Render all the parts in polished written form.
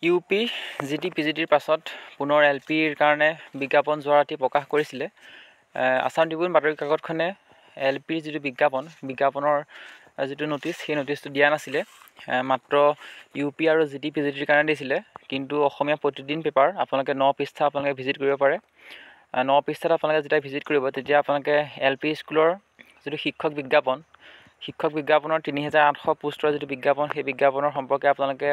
UP GT পিজিটিৰ পাছত পুনৰ এলপিৰ কাৰণে বিজ্ঞাপন যোৱা ৰাতি প্ৰকাশ কৰিছিলে। আছাম ট্ৰিবিউন বাতৰি কাকতখনে এলপিৰ যিটো বিজ্ঞাপনৰ যিটো নটিচ, সেই নটিচটো দিয়া নাছিলে। মাত্ৰ ইউপি আৰু জিটি পিজিটিৰ কাৰণে দিছিলে। কিন্তু অসমীয়া প্ৰতিদিন পেপাৰ আপোনালোকে 9 পৃষ্ঠা আপোনালোকে ভিজিট কৰিব পাৰে। 9 পৃষ্ঠাত আপোনালোকে যেতিয়া ভিজিট কৰিব, তেতিয়া আপোনালোকে এলপি স্কুলৰ যিটো শিক্ষক বিজ্ঞাপনৰ 3800 পোষ্টৰ যিটো বিজ্ঞাপন, সেই বিজ্ঞাপনৰ সম্পৰ্কে আপোনালোকে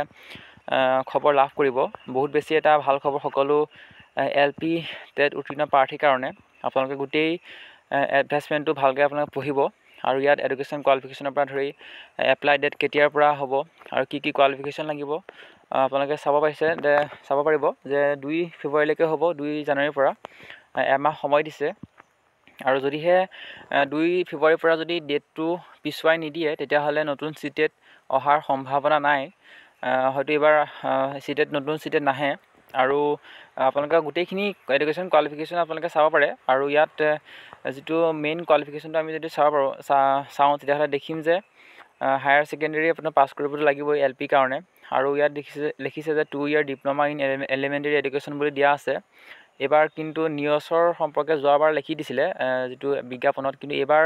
খবৰ লাভ কৰিব। বহুত বেছি এটা ভাল খবৰ সকলো এলপি টেট উত্তীৰ্ণ প্ৰাৰ্থীৰ কাৰণে। আপোনালোকে গোটেই এডভাৰ্টাইজমেণ্টটো ভালকৈ আপোনালোকে পঢ়িব আৰু ইয়াত এডুকেশ্যন কোৱালিফিকেশ্যনৰ পৰা ধৰি এপ্লাই ডেট কেতিয়াৰ পৰা হ'ব আৰু কি কোৱালিফিকেশ্যন লাগিব আপোনালোকে চাব পাৰিব যে 2 ফেব্ৰুৱাৰীলৈকে হ'ব। 2 জানুৱাৰীৰ পৰা এমাহ সময় দিছে। আৰু যদিহে 2 ফেব্ৰুৱাৰীৰ পৰা যদি ডেটটো পিছুৱাই নিদিয়ে, তেতিয়াহ'লে নতুন চিটেট অহাৰ সম্ভাৱনা নাই। হয়তো এইবাৰ নতুন চিটেট নাহে। আৰু আপোনালোকে গোটেইখিনি এডুকেশ্যন কোৱালিফিকেশ্যন আপোনালোকে চাব পাৰে। আৰু ইয়াত যিটো মেইন কোৱালিফিকেশ্যনটো আমি যদি চাওঁ, তেতিয়াহ'লে দেখিম যে হায়াৰ ছেকেণ্ডেৰী আপোনাৰ পাছ কৰিবতো লাগিবই এলপিৰ কাৰণে। আৰু ইয়াত লিখিছে যে 2 year diploma in elementary education বুলি দিয়া আছে। এইবাৰ কিন্তু নিউজৰ সম্পৰ্কে যোৱাবাৰ লিখি দিছিলে যিটো বিজ্ঞাপনত, কিন্তু এইবাৰ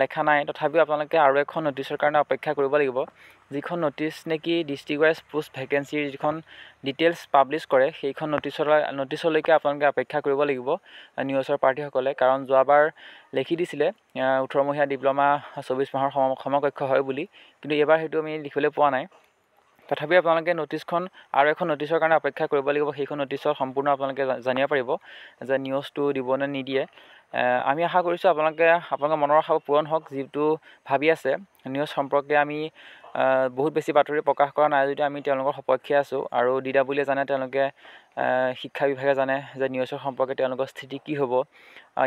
লেখা নাই। তথাপিও আপোনালোকে আৰু এখন নটিচৰ কাৰণে অপেক্ষা কৰিব লাগিব। যিখন নটিচ নেকি ডিষ্ট্ৰিক্ট ৱাইজ পোষ্ট ভেকেঞ্চিৰ যিখন ডিটেইলছ পাব্লিছ কৰে, সেইখন নটিচলৈকে আপোনালোকে অপেক্ষা কৰিব লাগিব নিউজৰ প্ৰাৰ্থীসকলে। কাৰণ যোৱাবাৰ লিখি দিছিলে 18 মহীয়া ডিপ্ল'মা 24 মাহৰ সমকক্ষ হয় বুলি, কিন্তু এইবাৰ সেইটো আমি লিখিবলৈ পোৱা নাই। তথাপিও আপোনালোকে আৰু এখন নটিচৰ কাৰণে অপেক্ষা কৰিব লাগিব। সেইখন নটিচত সম্পূৰ্ণ আপোনালোকে জানিব পাৰিব যে নিউজটো দিব নে নিদিয়ে। আমি আশা কৰিছোঁ আপোনালোকৰ মনৰ আশা পূৰণ হওক। যিটো ভাবি আছে নিউজ সম্পৰ্কে, আমি বহুত বেছি বাতৰি প্ৰকাশ কৰা নাই যদিও আমি তেওঁলোকৰ সপক্ষে আছোঁ। আৰু DWয়ে জানে, তেওঁলোকে শিক্ষা বিভাগে জানে যে নিউজৰ সম্পৰ্কে তেওঁলোকৰ স্থিতি কি হ'ব।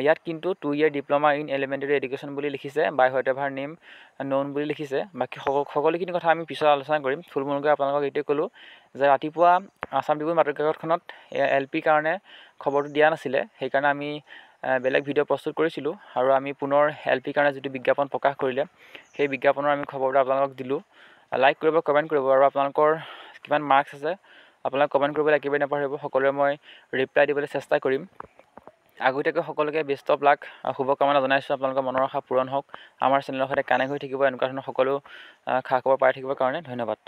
ইয়াত কিন্তু 2 year diploma in elementary education বুলি লিখিছে, বাই হোৱাট এভাৰ নেম ন'ন বুলি লিখিছে। বাকী সকলোখিনি কথা আমি পিছত আলোচনা কৰিম। থুলমূলকৈ আপোনালোকক এইটোৱে ক'লোঁ যে ৰাতিপুৱা আছাম ট্ৰিবিউন বাতৰি কাকতখনত এলপিৰ কাৰণে খবৰটো দিয়া নাছিলে। সেইকাৰণে আমি বেলেগ ভিডিঅ' প্ৰস্তুত কৰিছিলোঁ আৰু আমি পুনৰ এলপিৰ কাৰণে যিটো বিজ্ঞাপন প্ৰকাশ কৰিলে, সেই বিজ্ঞাপনৰ আমি খবৰটো আপোনালোকক দিলোঁ। লাইক কৰিব, কমেণ্ট কৰিব আৰু আপোনালোকৰ কিমান মাৰ্কছ আছে আপোনালোকে কমেণ্ট কৰিবলৈ একেবাৰে নাপাহৰিব। সকলোৱে মই ৰিপ্লাই দিবলৈ চেষ্টা কৰিম। আগতীয়াকৈ সকলোকে বেষ্ট অফ লাক, শুভকামনা জনাইছোঁ। আপোনালোকৰ মনৰ আশা পূৰণ হওক। আমাৰ চেনেলৰ সৈতে কানেক্ট হৈ থাকিব এনেকুৱা ধৰণৰ সকলো খা খবৰ পাই থাকিবৰ কাৰণে। ধন্যবাদ।